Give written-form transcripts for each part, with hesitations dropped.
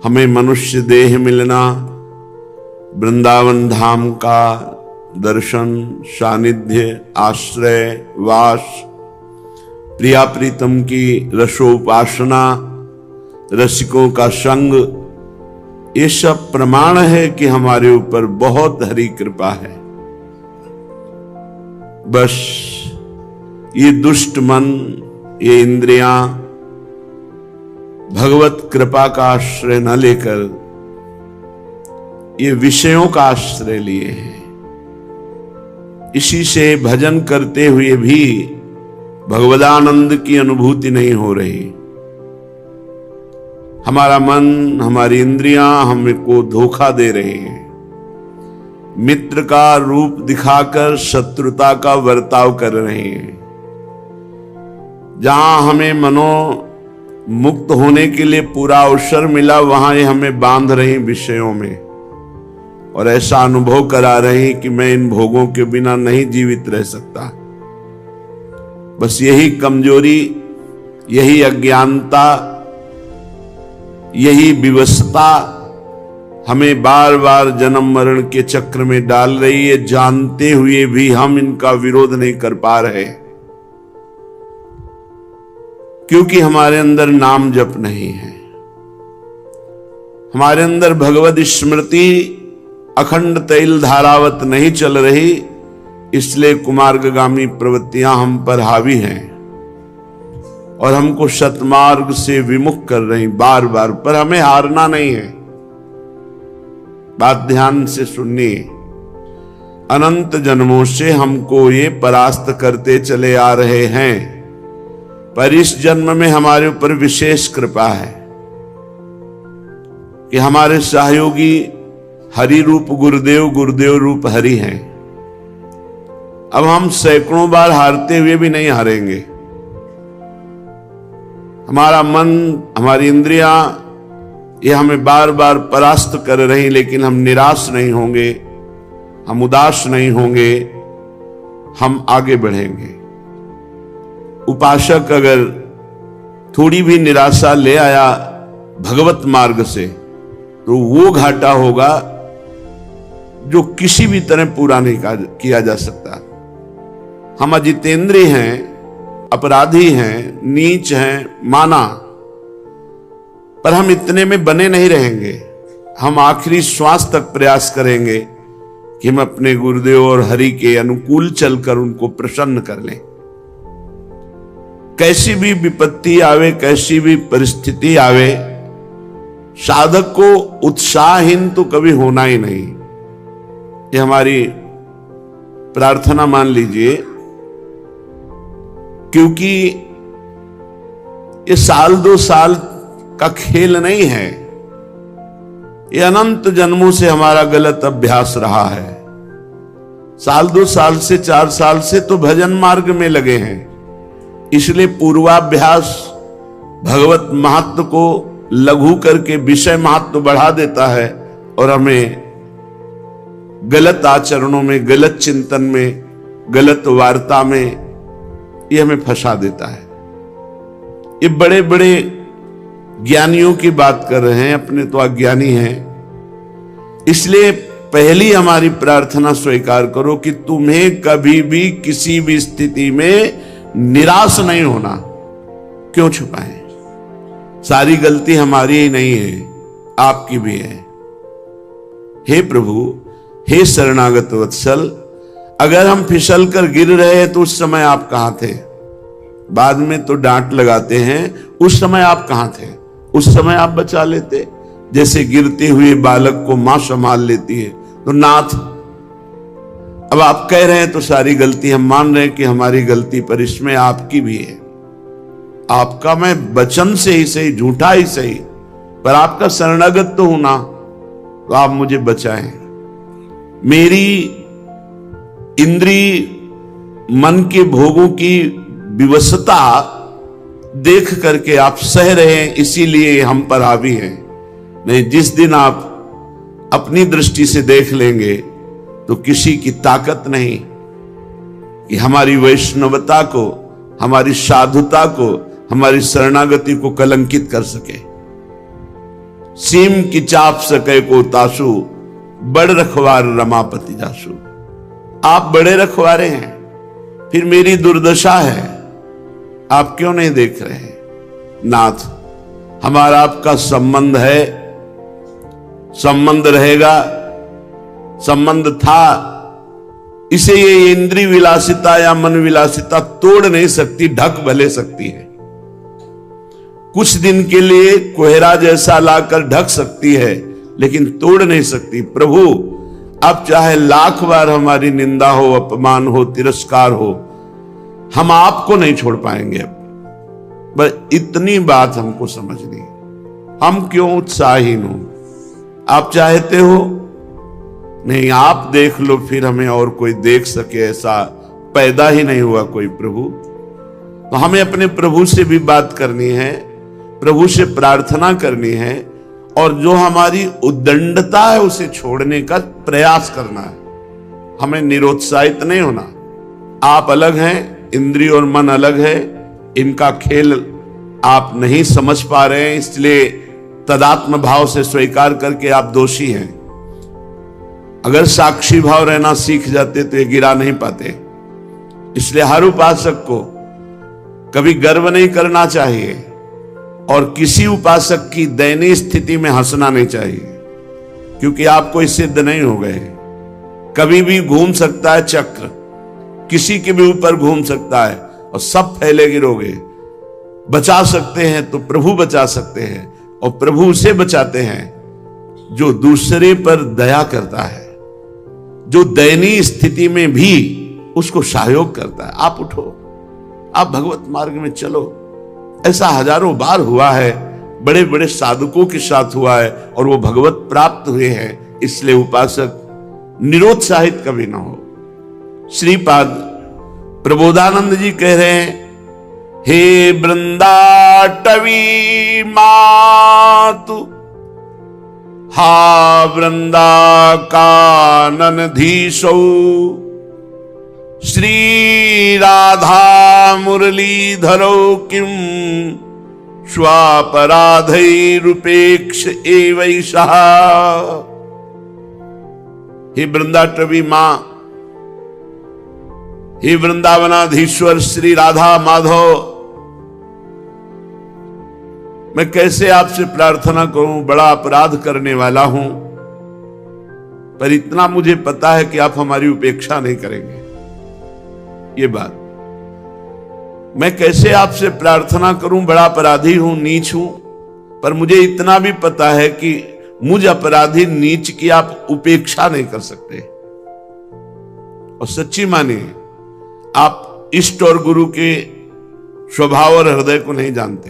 हमें मनुष्य देह मिलना, वृंदावन धाम का दर्शन, सानिध्य, आश्रय, वास, प्रिया प्रीतम की रसोपासना, रसिकों का संग, ये सब प्रमाण है कि हमारे ऊपर बहुत हरि कृपा है। बस ये दुष्ट मन, ये इंद्रियां भगवत कृपा का आश्रय न लेकर ये विषयों का आश्रय लिए हैं। इसी से भजन करते हुए भी भगवदानंद की अनुभूति नहीं हो रही। हमारा मन, हमारी इंद्रियां हमको धोखा दे रही हैं। मित्र का रूप दिखाकर शत्रुता का वर्ताव कर रहे हैं। जहां हमें मुक्त होने के लिए पूरा अवसर मिला, वहां ये हमें बांध रहे विषयों में और ऐसा अनुभव करा रहे कि मैं इन भोगों के बिना नहीं जीवित रह सकता। बस यही कमजोरी, यही अज्ञानता, यही विवशता हमें बार बार जन्म मरण के चक्र में डाल रही है। जानते हुए भी हम इनका विरोध नहीं कर पा रहे, क्योंकि हमारे अंदर नाम जप नहीं है, हमारे अंदर भगवत स्मृति अखंड तैल धारावत नहीं चल रही। इसलिए कुमार्गगामी प्रवृत्तियां हम पर हावी हैं और हमको सतमार्ग से विमुख कर रही बार बार। पर हमें हारना नहीं है। बात ध्यान से सुनिए। अनंत जन्मों से हमको ये परास्त करते चले आ रहे हैं, पर इस जन्म में हमारे ऊपर विशेष कृपा है कि हमारे सहयोगी हरि रूप गुरुदेव, गुरुदेव रूप हरि हैं। अब हम सैकड़ों बार हारते हुए भी नहीं हारेंगे। हमारा मन, हमारी इंद्रियां ये हमें बार बार परास्त कर रही, लेकिन हम निराश नहीं होंगे, हम उदास नहीं होंगे, हम आगे बढ़ेंगे। उपासक अगर थोड़ी भी निराशा ले आया भगवत मार्ग से, तो वो घाटा होगा जो किसी भी तरह पूरा नहीं किया जा सकता। हम अजितेंद्रिय हैं, अपराधी हैं, नीच हैं, माना, पर हम इतने में बने नहीं रहेंगे। हम आखिरी श्वास तक प्रयास करेंगे कि हम अपने गुरुदेव और हरि के अनुकूल चलकर उनको प्रसन्न कर लें। कैसी भी विपत्ति आवे, कैसी भी परिस्थिति आवे, साधक को उत्साहहीन तो कभी होना ही नहीं। ये हमारी प्रार्थना मान लीजिए, क्योंकि ये साल दो साल का खेल नहीं है। ये अनंत जन्मों से हमारा गलत अभ्यास रहा है। साल दो साल से, 4 साल से तो भजन मार्ग में लगे हैं। इसलिए पूर्वाभ्यास भगवत महत्व को लघु करके विषय महत्व बढ़ा देता है और हमें गलत आचरणों में, गलत चिंतन में, गलत वार्ता में ये हमें फंसा देता है। ये बड़े बड़े ज्ञानियों की बात कर रहे हैं, अपने तो अज्ञानी हैं। इसलिए पहली हमारी प्रार्थना स्वीकार करो कि तुम्हें कभी भी किसी भी स्थिति में निराश नहीं होना। क्यों छुपाएं? सारी गलती हमारी ही नहीं है, आपकी भी है। हे प्रभु, हे शरणागत वत्सल, अगर हम फिसल कर गिर रहे हैं तो उस समय आप कहां थे? बाद में तो डांट लगाते हैं, उस समय आप कहां थे? उस समय आप बचा लेते। जैसे गिरते हुए बालक को मां संभाल लेती है, तो नाथ, अब आप कह रहे हैं तो सारी गलती हम मान रहे हैं कि हमारी गलती, पर इसमें आपकी भी है। आपका मैं वचन से ही सही, झूठा ही सही, पर आपका शरणागत तो हूं ना, तो आप मुझे बचाएं। मेरी इंद्रिय मन के भोगों की विवशता देख करके आप सह रहे हैं, इसीलिए हम पर हावी हैं। नहीं, जिस दिन आप अपनी दृष्टि से देख लेंगे तो किसी की ताकत नहीं कि हमारी वैष्णवता को, हमारी साधुता को, हमारी शरणागति को कलंकित कर सके। सीम की चाप सके को तासु, बड़ रखवार रमापति जासु। आप बड़े रखवारे हैं, फिर मेरी दुर्दशा है, आप क्यों नहीं देख रहे हैं? नाथ, हमारा आपका संबंध है, संबंध रहेगा, संबंध था, इसे ये इंद्रिय विलासिता या मन विलासिता तोड़ नहीं सकती, ढक भले सकती है। कुछ दिन के लिए कोहरा जैसा लाकर ढक सकती है, लेकिन तोड़ नहीं सकती। प्रभु, अब चाहे लाख बार हमारी निंदा हो, अपमान हो, तिरस्कार हो, हम आपको नहीं छोड़ पाएंगे। बस इतनी बात हमको समझनी है। हम क्यों उत्साहीन हो? आप चाहते हो नहीं, आप देख लो, फिर हमें और कोई देख सके ऐसा पैदा ही नहीं हुआ कोई प्रभु। तो हमें अपने प्रभु से भी बात करनी है, प्रभु से प्रार्थना करनी है, और जो हमारी उद्दंडता है उसे छोड़ने का प्रयास करना है। हमें निरुत्साहित नहीं होना। आप अलग हैं, इंद्रिय और मन अलग है, इनका खेल आप नहीं समझ पा रहे हैं, इसलिए तदात्म भाव से स्वीकार करके आप दोषी हैं। अगर साक्षी भाव रहना सीख जाते तो ये गिरा नहीं पाते। इसलिए हर उपासक को कभी गर्व नहीं करना चाहिए, और किसी उपासक की दयनीय स्थिति में हंसना नहीं चाहिए, क्योंकि आप कोई सिद्ध नहीं हो गए। कभी भी घूम सकता है चक्र, किसी के भी ऊपर घूम सकता है और सब फैले गिरोगे। बचा सकते हैं तो प्रभु बचा सकते हैं, और प्रभु उसे बचाते हैं जो दूसरे पर दया करता है, जो दयनीय स्थिति में भी उसको सहयोग करता है। आप उठो, आप भगवत मार्ग में चलो। ऐसा हजारों बार हुआ है, बड़े बड़े साधकों के साथ हुआ है, और वो भगवत प्राप्त हुए हैं। इसलिए उपासक निरुत्साहित कभी ना हो। श्रीपाद प्रबोधानंद जी कह रहे हैं, हे वृंदाटवी मातु, हा वृंदा कानन धीशो, श्री राधा मुरलीधरो किम स्वापराधैरुपेक्ष एवैषः। हे वृंदाटवी मां, हे वृंदावनाधीश्वर श्री राधा माधव, मैं कैसे आपसे प्रार्थना करूं? बड़ा अपराध करने वाला हूं, पर इतना मुझे पता है कि आप हमारी उपेक्षा नहीं करेंगे। ये बात मैं कैसे आपसे प्रार्थना करूं? बड़ा अपराधी हूं, नीच हूं, पर मुझे इतना भी पता है कि मुझ अपराधी नीच की आप उपेक्षा नहीं कर सकते। और सच्ची मानिए, आप इष्ट और गुरु के स्वभाव और हृदय को नहीं जानते।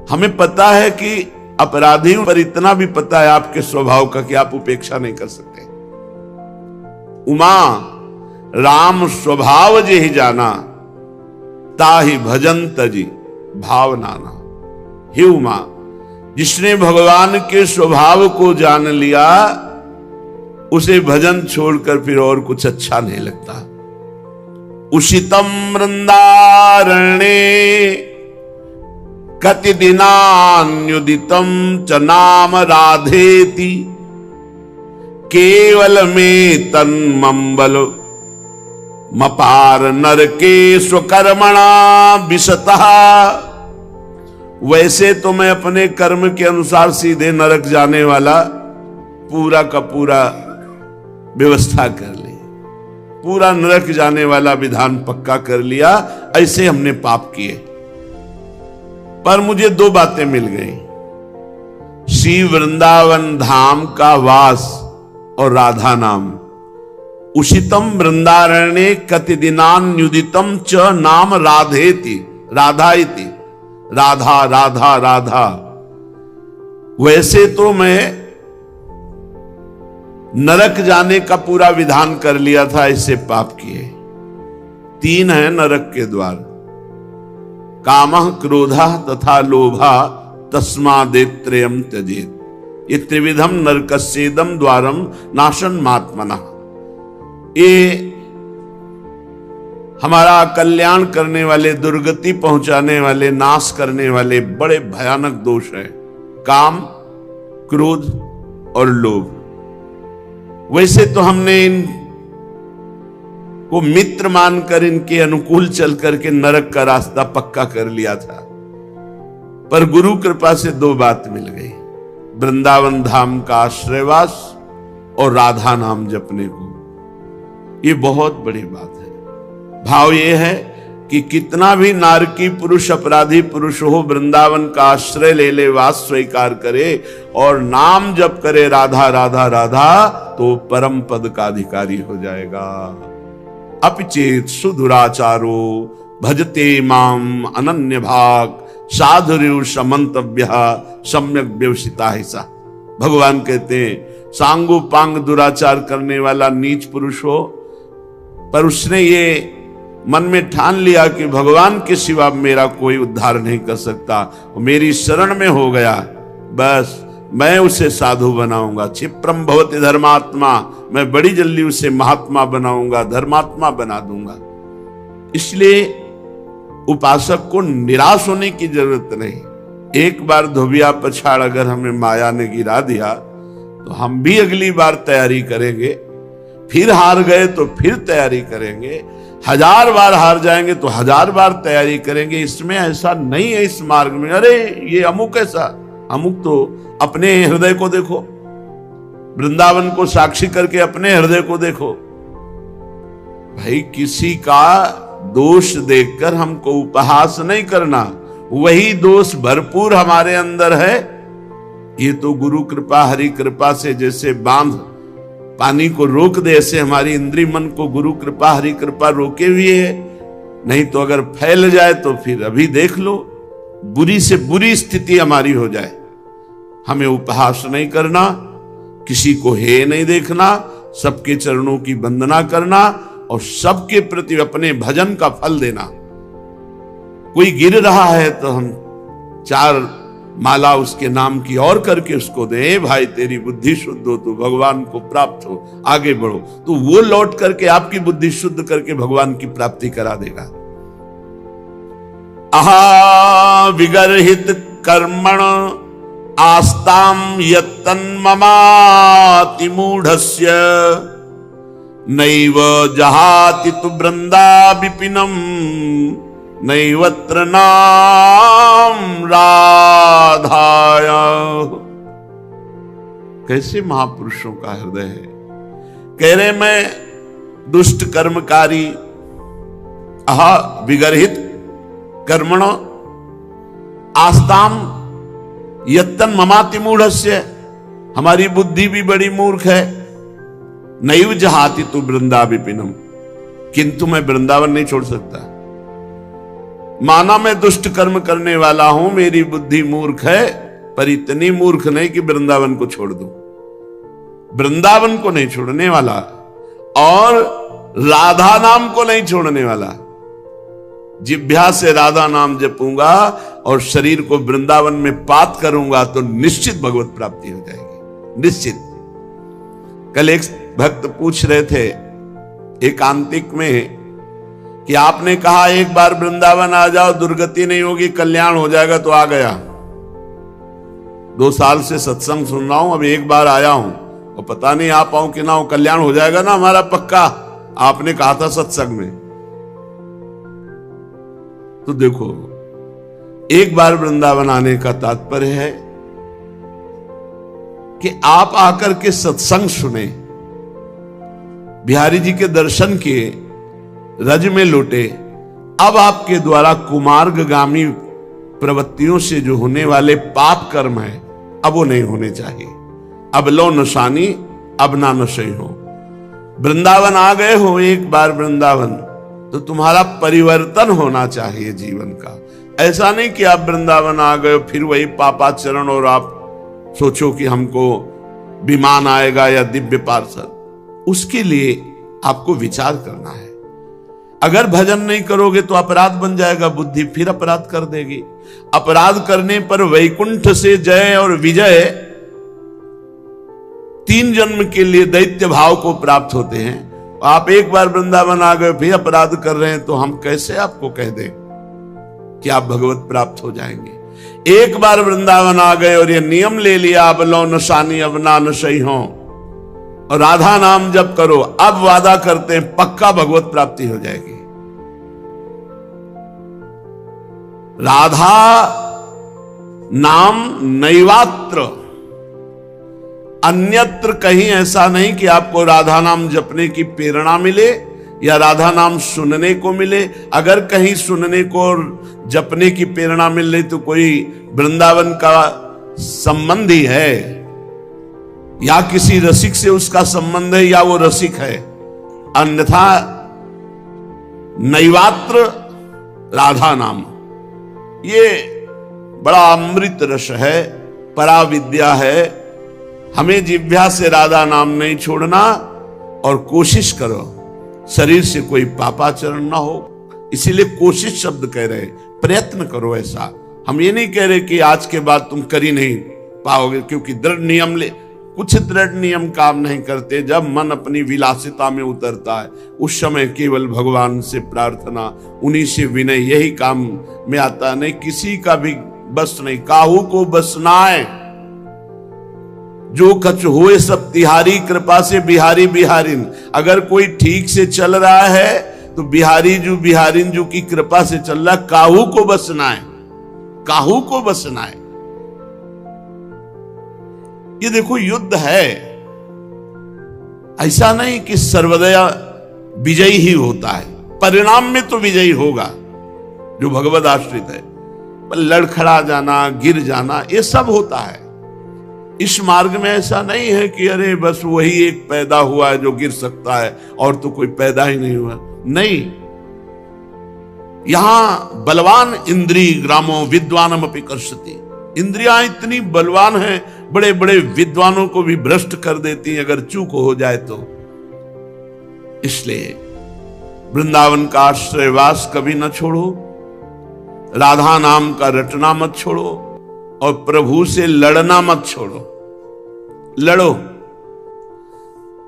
हमें पता है कि अपराधी हूं, पर इतना भी पता है आपके स्वभाव का कि आप उपेक्षा नहीं कर सकते। उमा राम स्वभाव जे ही जाना, ताहि भजन तजी भाव नाना। हे उमा, जिसने भगवान के स्वभाव को जान लिया, उसे भजन छोड़कर फिर और कुछ अच्छा नहीं लगता। उषितम वृंदारण्ये कति दिनान्युदितम च नाम राधेति, केवल में तन्मंबल मपार नरके स्वकर्मणा विशतः। वैसे तो मैं अपने कर्म के अनुसार सीधे नरक जाने वाला पूरा का पूरा व्यवस्था कर ली, पूरा नरक जाने वाला विधान पक्का कर लिया। ऐसे हमने पाप किए, पर मुझे दो बातें मिल गई, श्री वृंदावन धाम का वास और राधा नाम। उषितम वृंदारण्ये कति दिनान्युदितम च नाम राधेति, राधा इति, राधा राधा राधा। वैसे तो मैं नरक जाने का पूरा विधान कर लिया था, इससे पाप किए। 3 है नरक के द्वार, कामः क्रोधः तथा लोभः तस्मादेत्रयम् त्यजेत्। ये त्रिविधम नरकस्येदम द्वारम नाशन मात्मनः। ये हमारा कल्याण करने वाले, दुर्गति पहुंचाने वाले, नाश करने वाले बड़े भयानक दोष है। काम, क्रोध और लोभ। वैसे तो हमने इन को मित्र मानकर इनके अनुकूल चल करके नरक का रास्ता पक्का कर लिया था, पर गुरु कृपा से दो बात मिल गई, वृंदावन धाम का आश्रयवास और राधा नाम जपने को। ये बहुत बड़ी बात है। भाव ये है कि कितना भी नारकी पुरुष अपराधी पुरुष हो, वृंदावन का आश्रय ले ले, वास स्वीकार करे और नाम जप करे राधा राधा राधा, तो परम पद का अधिकारी हो जाएगा। अपिचेत सुदुराचारो भजते माम अनन्य भाग साधुर्यु समंतव्य सम्यक व्यवसिता है सा। भगवान कहते हैं सांगो पांग दुराचार करने वाला नीच पुरुष हो, पर उसने ये मन में ठान लिया कि भगवान के सिवा मेरा कोई उद्धार नहीं कर सकता, मेरी शरण में हो गया, बस मैं उसे साधु बनाऊंगा। क्षिप्रम भवति धर्मात्मा, मैं बड़ी जल्दी उसे महात्मा बनाऊंगा, धर्मात्मा बना दूंगा। इसलिए उपासक को निराश होने की जरूरत नहीं। एक बार धोबिया पछाड़ अगर हमें माया ने गिरा दिया तो हम भी अगली बार तैयारी करेंगे, फिर हार गए तो फिर तैयारी करेंगे, 1000 बार हार जाएंगे तो 1000 बार तैयारी करेंगे। इसमें ऐसा नहीं है इस मार्ग में, अरे ये अमुक ऐसा, अमुक तो अपने हृदय को देखो, वृंदावन को साक्षी करके अपने हृदय को देखो। भाई किसी का दोष देखकर हमको उपहास नहीं करना, वही दोष भरपूर हमारे अंदर है। ये तो गुरु कृपा हरि कृपा से जैसे बांध पानी को रोक दे, ऐसे हमारी इंद्रिय मन को गुरु कृपा हरि कृपा रोके हुए है। नहीं तो अगर फैल जाए तो फिर अभी देख लो, बुरी से बुरी स्थिति हमारी हो जाए। हमें उपहास नहीं करना, किसी को हे नहीं देखना, सबके चरणों की वंदना करना और सबके प्रति अपने भजन का फल देना। कोई गिर रहा है तो हम 4 माला उसके नाम की और करके उसको दे, भाई तेरी बुद्धि शुद्ध हो तो भगवान को प्राप्त हो, आगे बढ़ो, तो वो लौट करके आपकी बुद्धि शुद्ध करके भगवान की प्राप्ति करा देगा। अहा विगर्हित कर्मण आस्ताम यत्तन्ममाति मूढ़स्य नैव जहाति तु वृंदा विपिनम नैवत्र नाम राधाया। कैसे महापुरुषों का हृदय है। कह रहे मैं दुष्ट कर्मकारी, अहा विगर्हित कर्मण आस्ताम यत्तन ममाति मूढ़स्य, हमारी बुद्धि भी बड़ी मूर्ख है। नैव जहाति तु वृंदा विपिनम, किंतु मैं वृंदावन नहीं छोड़ सकता। माना मैं दुष्ट कर्म करने वाला हूं, मेरी बुद्धि मूर्ख है, पर इतनी मूर्ख नहीं कि वृंदावन को छोड़ दूं। वृंदावन को नहीं छोड़ने वाला और राधा नाम को नहीं छोड़ने वाला। जिह्वा से राधा नाम जपूंगा और शरीर को वृंदावन में पात करूंगा तो निश्चित भगवत प्राप्ति हो जाएगी, निश्चित। कल एक भक्त पूछ रहे थे एकांतिक में कि आपने कहा एक बार वृंदावन आ जाओ, दुर्गति नहीं होगी, कल्याण हो जाएगा, तो आ गया। 2 साल से सत्संग सुन रहा हूं, अब एक बार आया हूं और पता नहीं आ पाऊं कि ना हो, कल्याण हो जाएगा ना हमारा पक्का, आपने कहा था सत्संग में। तो देखो, एक बार वृंदावन आने का तात्पर्य है कि आप आकर के सत्संग सुने, बिहारी जी के दर्शन किए, रज में लौटे। अब आपके द्वारा कुमार्गगामी प्रवृत्तियों से जो होने वाले पाप कर्म है, अब वो नहीं होने चाहिए। अब लो नशानी अब ना नशे हो। वृंदावन आ गए हो एक बार वृंदावन, तो तुम्हारा परिवर्तन होना चाहिए जीवन का। ऐसा नहीं कि आप वृंदावन आ गए फिर वही पापाचरण और आप सोचो कि हमको विमान आएगा या दिव्य पार्षद। उसके लिए आपको विचार करना है। अगर भजन नहीं करोगे तो अपराध बन जाएगा, बुद्धि फिर अपराध कर देगी। अपराध करने पर वैकुंठ से जय और विजय 3 जन्म के लिए दैत्य भाव को प्राप्त होते हैं। आप एक बार वृंदावन आ गए फिर अपराध कर रहे हैं, तो हम कैसे आपको कह दें कि आप भगवत प्राप्त हो जाएंगे। एक बार वृंदावन आ गए और ये नियम ले लिया, अब लो नशानी अब ना नशई हो, और राधा नाम जप करो, अब वादा करते हैं पक्का भगवत प्राप्ति हो जाएगी। राधा नाम नैवात्र, अन्यत्र कहीं ऐसा नहीं कि आपको राधा नाम जपने की प्रेरणा मिले या राधा नाम सुनने को मिले। अगर कहीं सुनने को और जपने की प्रेरणा मिल रही तो कोई वृंदावन का संबंधी है या किसी रसिक से उसका संबंध है या वो रसिक है, अन्यथा नैवात्र राधा नाम ये बड़ा अमृत रस है, पराविद्या है। हमें जिह्वा से राधा नाम नहीं छोड़ना और कोशिश करो शरीर से कोई पापाचरण ना हो। इसीलिए कोशिश शब्द कह रहे, प्रयत्न करो। ऐसा हम ये नहीं कह रहे कि आज के बाद तुम कर ही नहीं पाओगे, क्योंकि दृढ़ नियम ले, कुछ दृढ़ नियम काम नहीं करते। जब मन अपनी विलासिता में उतरता है उस समय केवल भगवान से प्रार्थना, उन्हीं से विनय, यही काम में आता। नहीं किसी का भी बस नहीं, काहू को बस नाए, जो कछ होए सब तिहारी कृपा से बिहारी बिहारिन। अगर कोई ठीक से चल रहा है तो बिहारी जो बिहारिन जो की कृपा से चल रहा, काहू को बसना है, काहू को बसना है। ये देखो युद्ध है, ऐसा नहीं कि सर्वदया विजयी ही होता है, परिणाम में तो विजयी होगा जो भगवद आश्रित है। पर लड़खड़ा जाना, गिर जाना, ये सब होता है। इस मार्ग में ऐसा नहीं है कि अरे बस वही एक पैदा हुआ है जो गिर सकता है और तो कोई पैदा ही नहीं हुआ। नहीं, यहां बलवान इंद्री ग्रामो विद्वानम अपि कर्षति। इंद्रियां इतनी बलवान हैं, बड़े बड़े विद्वानों को भी भ्रष्ट कर देती हैं अगर चूक हो जाए तो। इसलिए वृंदावन का आश्रयवास कभी न छोड़ो, राधा नाम का रटना मत छोड़ो और प्रभु से लड़ना मत छोड़ो। लड़ो,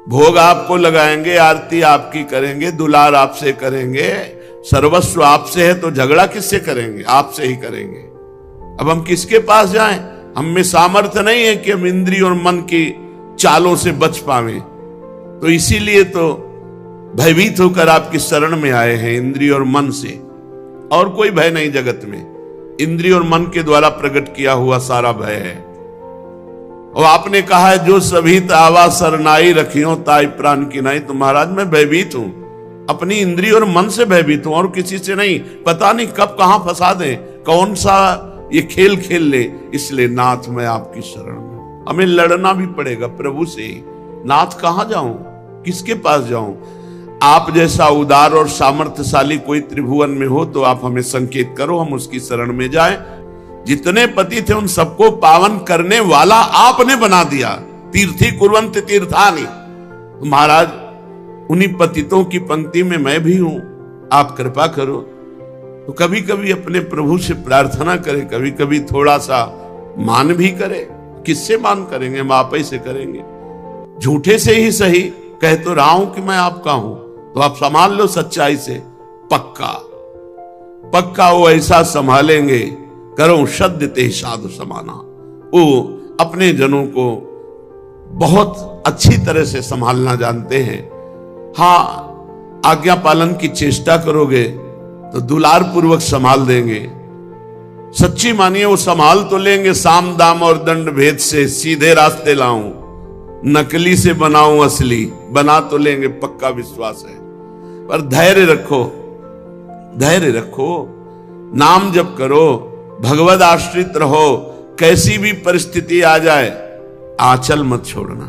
भोग आपको लगाएंगे, आरती आपकी करेंगे, दुलार आपसे करेंगे, सर्वस्व आपसे है तो झगड़ा किससे करेंगे? आपसे ही करेंगे। अब हम किसके पास जाएं? हम में सामर्थ्य नहीं है कि हम इंद्रिय और मन की चालों से बच पावें। तो इसीलिए तो भयभीत होकर आपकी शरण में आए हैं, इंद्रिय और मन से। और कोई भय नहीं जगत में, इंद्रिय और मन के द्वारा प्रकट किया हुआ सारा भय है। और आपने कहा है जो सभी तावा सरनाई रखियो ताई प्राण की नाई। तो महाराज मैं भयभीत हूं, अपनी इंद्रिय और मन से भयभीत हूं और किसी से नहीं। पता नहीं कब कहां फंसा दें, कौन सा ये खेल खेल ले। इसलिए नाथ मैं आपकी शरण में। हमें लड़ना भी पड़ेगा प्रभु से। नाथ कहां जाऊं, किसके पास जाऊं? आप जैसा उदार और सामर्थ्यशाली कोई त्रिभुवन में हो तो आप हमें संकेत करो, हम उसकी शरण में जाएं। जितने पति थे उन सबको पावन करने वाला आपने बना दिया। तीर्थी कुर्वन्ति तीर्थानि। तो महाराज उन्हीं पतितों की पंक्ति में मैं भी हूं, आप कृपा करो। तो कभी कभी अपने प्रभु से प्रार्थना करें, कभी कभी थोड़ा सा मान भी करें। किससे मान करेंगे? हम आप ही से करेंगे। झूठे से ही सही, कह तो रहा हूं कि मैं आपका हूं, तो आप संभाल लो सच्चाई से। पक्का पक्का वो ऐसा संभालेंगे, करो सद्य ते साधु समाना। वो अपने जनों को बहुत अच्छी तरह से संभालना जानते हैं। हाँ, आज्ञा पालन की चेष्टा करोगे तो दुलार पूर्वक संभाल देंगे। सच्ची मानिए वो संभाल तो लेंगे। साम दाम और दंड भेद से सीधे रास्ते लाऊं, नकली से बनाऊं असली, बना तो लेंगे, पक्का विश्वास है। पर धैर्य रखो, धैर्य रखो, नाम जप करो, भगवद आश्रित रहो। कैसी भी परिस्थिति आ जाए आंचल मत छोड़ना।